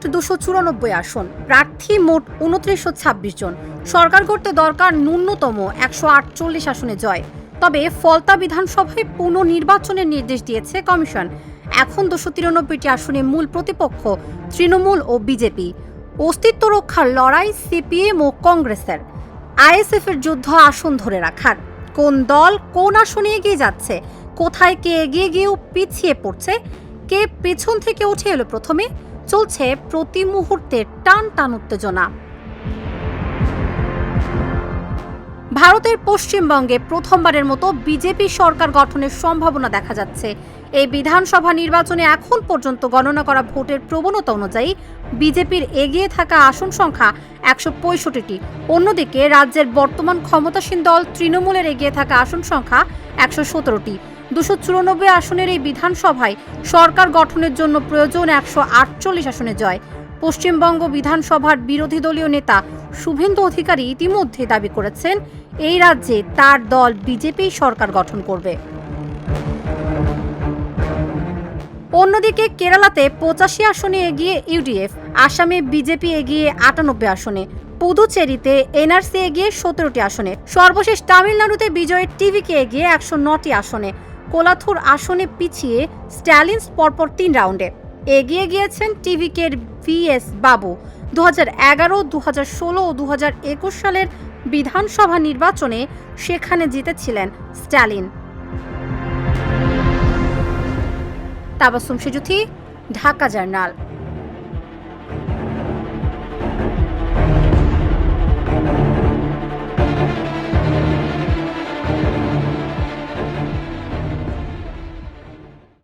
মোট 294 আসন, প্রার্থী মোট 2926 জন। সরকার করতে দরকার ন্যূনতম 148 আসনে জয়। তবে ফলতা বিধানসভায় পুনর্নির্বাচনের নির্দেশ দিয়েছে কমিশন। এখন 293টি আসনে মূল প্রতিপক্ষ তৃণমূল ও বিজেপি। অস্তিত্ব রক্ষার লড়াই সিপিএম ও কংগ্রেসের। আইএসএফের যুদ্ধ আসন ধরে রাখার। কোন দল কোন আসনে এগিয়ে যাচ্ছে, কোথায় কে এগিয়ে গিয়েও পিছিয়ে পড়ছে, কে পেছন থেকে উঠে এলো প্রথমে, চলছে প্রতি মুহূর্তে টান টান উত্তেজনা। ভারতের পশ্চিমবঙ্গে প্রথমবারের মতো বিজেপি সরকার গঠনের সম্ভাবনা দেখা যাচ্ছে। এই বিধানসভা নির্বাচনে এখন পর্যন্ত গণনা করা ভোটের প্রবণতা অনুযায়ী বিজেপির এগিয়ে থাকা আসন সংখ্যা 165টি। অন্যদিকে রাজ্যের বর্তমান ক্ষমতাসীন দল তৃণমূলের এগিয়ে থাকা আসন সংখ্যা 117টি। 294 আসনের এই বিধানসভায় সরকার গঠনের জন্য প্রয়োজন 148 আসনে জয়। পশ্চিমবঙ্গ বিধানসভার বিরোধী দলীয় নেতা শুভেন্দু অধিকারী ইতিমধ্যে দাবি করেছেন, এই রাজ্যে তার দল বিজেপি সরকার গঠন করবে। অন্যদিকে কেরালাতে 85 আসনে এগিয়ে ইউডিএফ, আসামে বিজেপি এগিয়ে 98 আসনে, পুদুচেরিতে এনআরসি এগিয়ে 17টি আসনে, সর্বশেষ তামিলনাড়ুতে বিজয়ের টিভিকে এগিয়ে 109টি আসনে। কোলাথুর আসনে পিছিয়ে স্ট্যালিন পরপর 3 রাউন্ডে এগিয়ে গিয়েছেন টিভিকের ভিএস বাবু। 2011, 2016 ও 2021 সালের বিধানসভা নির্বাচনে সেখানে জিতেছিলেন স্ট্যালিন। তাবাসসুম সেজুথি, ঢাকা জার্নাল।